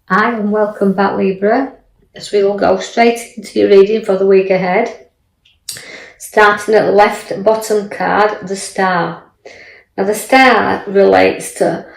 Hi and welcome back, Libra, as we will go straight into your reading for the week ahead. Starting at the left bottom card, the Star. Now the Star relates to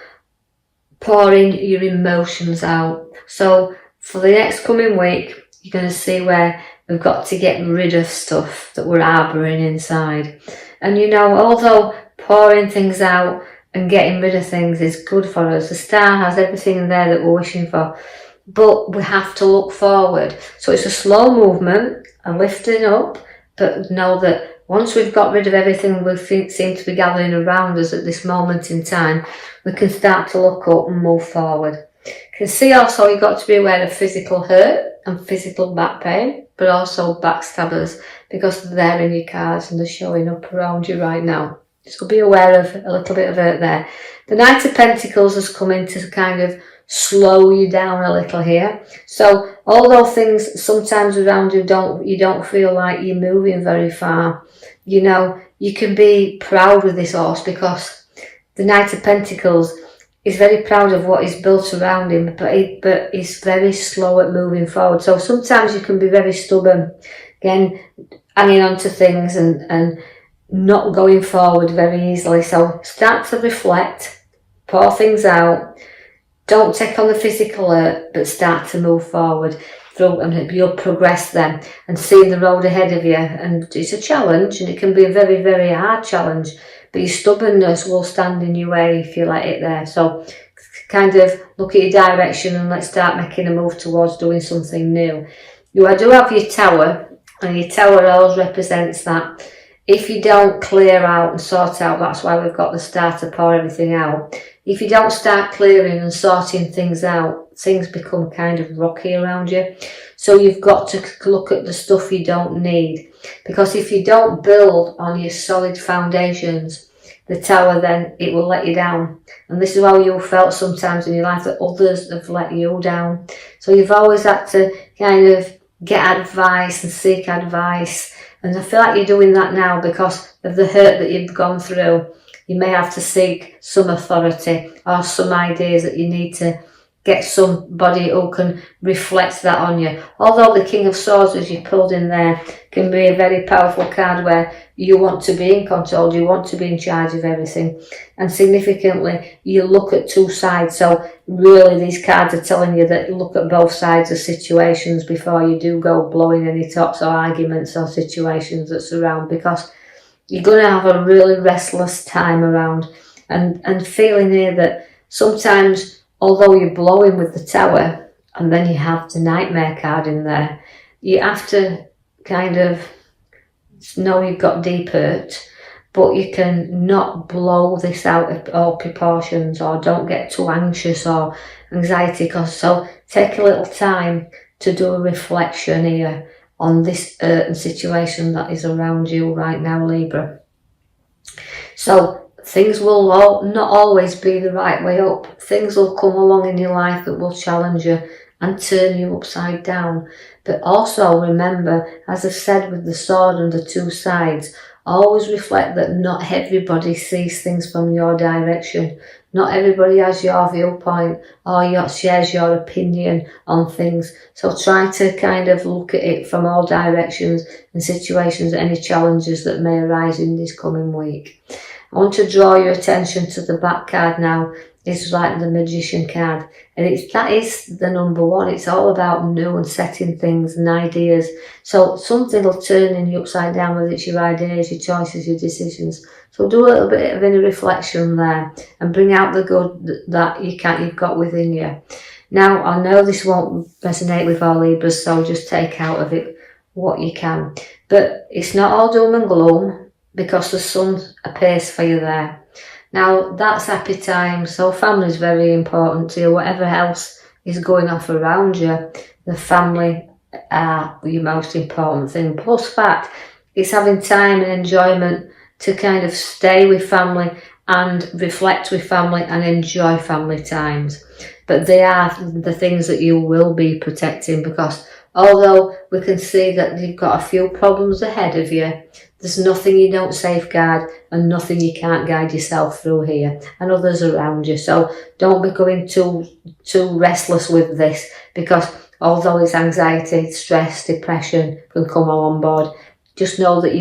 pouring your emotions out. So for the next coming week, you're going to see where we've got to get rid of stuff that we're harbouring inside. And although pouring things out and getting rid of things is good for us, the Star has everything in there that we're wishing for, but we have to look forward. So it's a slow movement and lifting up, but know that once we've got rid of everything we seem to be gathering around us at this moment in time, we can start to look up and move forward. You can see also you've got to be aware of physical hurt and physical back pain, but also backstabbers, because they're there in your cards and they're showing up around you right now. So be aware of a little bit of hurt there. The Knight of Pentacles has come in to kind of slow you down a little here. So although things sometimes around you don't feel like you're moving very far, you can be proud with this horse, because the Knight of Pentacles is very proud of what he's built around him, but he's very slow at moving forward. So sometimes you can be very stubborn, again, hanging on to things and not going forward very easily. So start to reflect, pour things out, don't take on the physical hurt, but start to move forward through, and you'll progress then and see the road ahead of you. And it's a challenge, and it can be a very, very hard challenge, but your stubbornness will stand in your way if you let it there. So kind of look at your direction and let's start making a move towards doing something new. You do have your Tower, and your Tower always represents that if you don't clear out and sort out, that's why we've got the Star to pour everything out. If you don't start clearing and sorting things out, things become kind of rocky around you. So you've got to look at the stuff you don't need. Because if you don't build on your solid foundations, the Tower, then it will let you down. And this is how you felt sometimes in your life, that others have let you down. So you've always had to kind of get advice and seek advice. And I feel like you're doing that now because of the hurt that you've gone through. You may have to seek some authority or some ideas that you need to get somebody who can reflect that on you. Although the King of Swords, as you pulled in there, can be a very powerful card where you want to be in control, you want to be in charge of everything. And significantly, you look at two sides. So really these cards are telling you that you look at both sides of situations before you do go blowing any tops or arguments or situations that surround, because you're going to have a really restless time around, and feeling here that sometimes, although you're blowing with the Tower and then you have the Nightmare card in there, you have to kind of know you've got deep hurt, but you can not blow this out of all proportions, or don't get too anxious or anxiety. So take a little time to do a reflection here on this hurt and situation that is around you right now, Libra. So things will not always be the right way up. Things will come along in your life that will challenge you and turn you upside down. But also remember, as I've said with the sword and the two sides, always reflect that not everybody sees things from your direction. Not everybody has your viewpoint or shares your opinion on things. So try to kind of look at it from all directions and situations, any challenges that may arise in this coming week. I want to draw your attention to the back card now. It's like the Magician card, and that is the number one. It's all about new and setting things and ideas. So something will turn in you upside down, whether it's your ideas, your choices, your decisions. So do a little bit of inner reflection there and bring out the good that you've got within you. Now, I know this won't resonate with all Libras, so just take out of it what you can. But it's not all doom and gloom, because the sun appears for you there. Now, that's happy time, so family is very important to you. Whatever else is going off around you, the family are your most important thing. Plus fact, it's having time and enjoyment to kind of stay with family and reflect with family and enjoy family times. But they are the things that you will be protecting, because although we can see that you've got a few problems ahead of you, There's nothing you don't safeguard and nothing you can't guide yourself through here and others around you. So don't be going too restless with this, because although it's anxiety, stress, depression can come all on board, just know that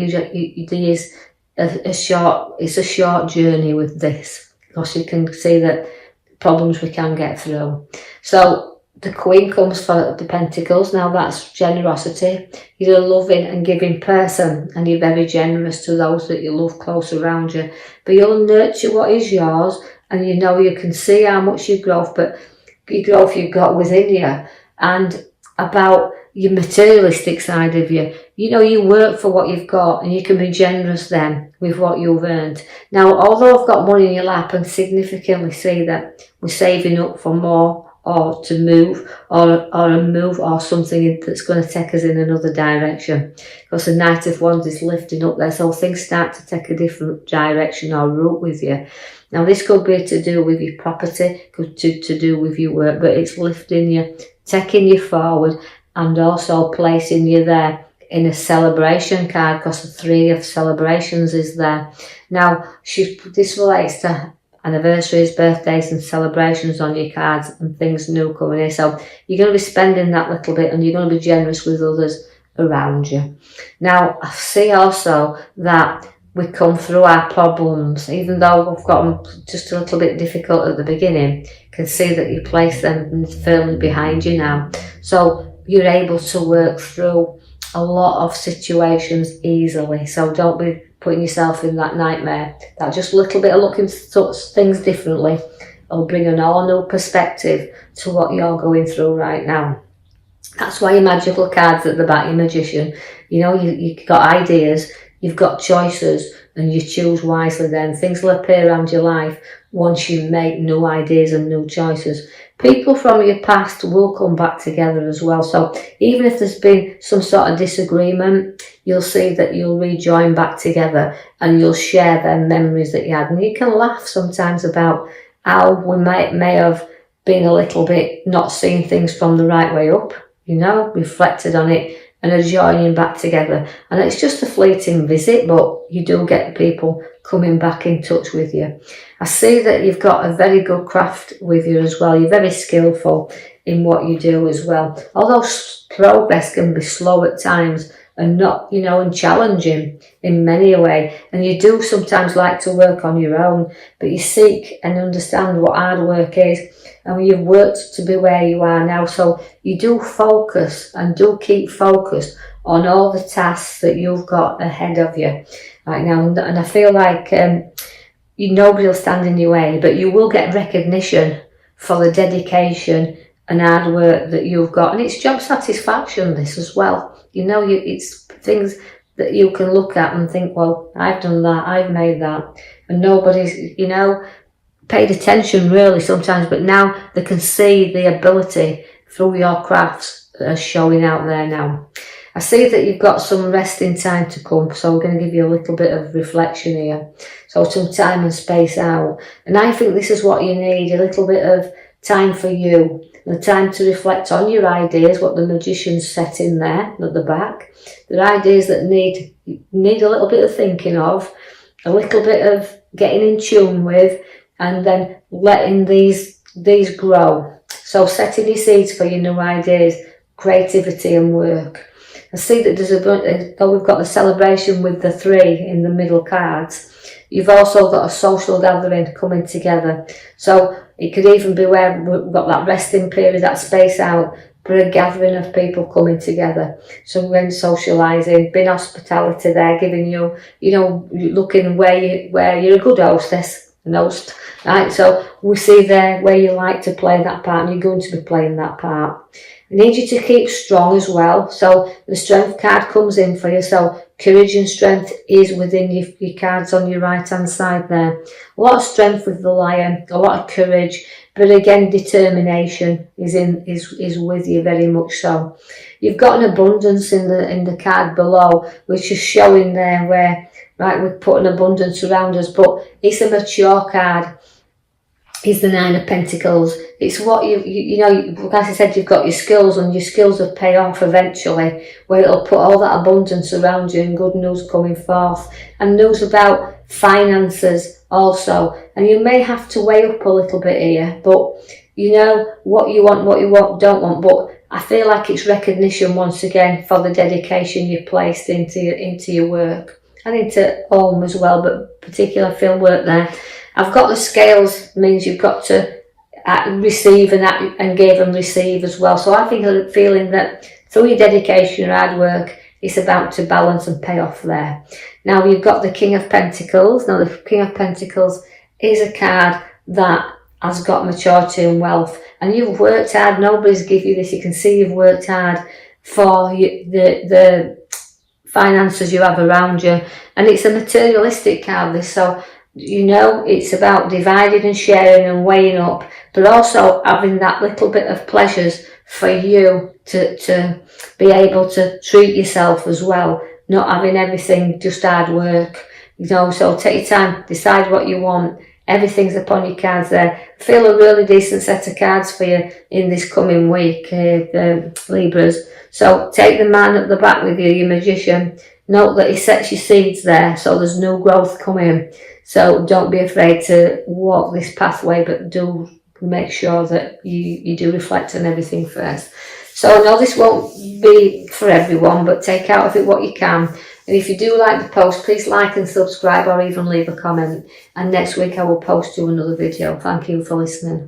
it's a short journey with this, because you can see that problems we can get through. So the Queen comes for the Pentacles. Now that's generosity. You're a loving and giving person, and you're very generous to those that you love close around you. But you'll nurture what is yours, and you know you can see how much you've got within you, and about your materialistic side of you. You know, you work for what you've got, and you can be generous then with what you've earned. Now, although I've got money in your lap, and significantly see that we're saving up for more, or to move, or a move, or something that's going to take us in another direction, because the Knight of Wands is lifting up there, so things start to take a different direction or route with you. Now this could be to do with your property, could to do with your work, but it's lifting you, taking you forward, and also placing you there in a celebration card, because the 3 of celebrations is there. Now this relates to anniversaries, birthdays and celebrations on your cards, and things new coming in. So you're going to be spending that little bit, and you're going to be generous with others around you. Now I see also that we come through our problems, even though we've got them just a little bit difficult at the beginning. You can see that you place them firmly behind you now, so you're able to work through a lot of situations easily. So don't be putting yourself in that nightmare. That just a little bit of looking at things differently will bring an all new perspective to what you're going through right now. That's why your magical cards at the back, your magician. You know, you've got ideas, you've got choices, and you choose wisely then. Things will appear around your life once you make new ideas and new choices. People from your past will come back together as well. So even if there's been some sort of disagreement, you'll see that you'll rejoin back together, and you'll share them memories that you had. And you can laugh sometimes about how we may have been a little bit not seeing things from the right way up, you know, reflected on it, and are joining back together. And it's just a fleeting visit, but you do get people coming back in touch with you. I see that you've got a very good craft with you as well. You're very skillful in what you do as well. Although progress can be slow at times, and not, you know, and challenging in many a way. And you do sometimes like to work on your own, but you seek and understand what hard work is. And you've worked to be where you are now, so you do focus and do keep focused on all the tasks that you've got ahead of you right now. And I feel like nobody will stand in your way, but you will get recognition for the dedication and hard work that you've got. And it's job satisfaction, this as well. You know, it's things that you can look at and think, well, I've done that, I've made that. And nobody's, you know, paid attention really sometimes, but now they can see the ability through your crafts showing out there now. I see that you've got some resting time to come, so we're going to give you a little bit of reflection here. So some time and space out. And I think this is what you need, a little bit of time for you, the time to reflect on your ideas, what the magician's set in there at the back. The ideas that need a little bit of thinking of, a little bit of getting in tune with, and then letting these grow. So setting your seeds for your new ideas, creativity and work. I see that though we've got the celebration with the 3 in the middle cards, you've also got a social gathering coming together. So it could even be where we've got that resting period, that space out, for a gathering of people coming together. So when socialising, being hospitality there, giving you, you know, looking where you're a good hostess, an host, right? So we see there where you like to play that part, and you're going to be playing that part. I need you to keep strong as well. So the strength card comes in for you. So courage and strength is within your cards on your right hand side there. A lot of strength with the Lion, a lot of courage, but again determination is with you very much so. You've got an abundance in the card below, which is showing there where, right, we've put an abundance around us, but it's a mature card. is the Nine of Pentacles. It's what you know, like I said, you've got your skills, and your skills will pay off eventually, where it'll put all that abundance around you and good news coming forth, and news about finances also. And you may have to weigh up a little bit here, but you know what you want, don't want. But I feel like it's recognition once again for the dedication you placed into your work and into home as well, but particularly field work there. I've got the scales, means you've got to receive and give and receive as well. So I think I'm feeling that through your dedication, your hard work, it's about to balance and pay off there. Now you've got the King of Pentacles. Now the King of Pentacles is a card that has got maturity and wealth, and you've worked hard. Nobody's give you this. You can see you've worked hard for the finances you have around you, and it's a materialistic card, this. So you know, it's about dividing and sharing and weighing up, but also having that little bit of pleasures for you to be able to treat yourself as well, not having everything just hard work, you know. So take your time, decide what you want. Everything's upon your cards there. Feel a really decent set of cards for you in this coming week, Libras. So take the man at the back with you, your Magician. Note that he sets your seeds there, so there's new growth coming. So don't be afraid to walk this pathway, but do make sure that you do reflect on everything first. So I know this won't be for everyone, but take out of it what you can. And if you do like the post, please like and subscribe, or even leave a comment. And next week I will post you another video. Thank you for listening.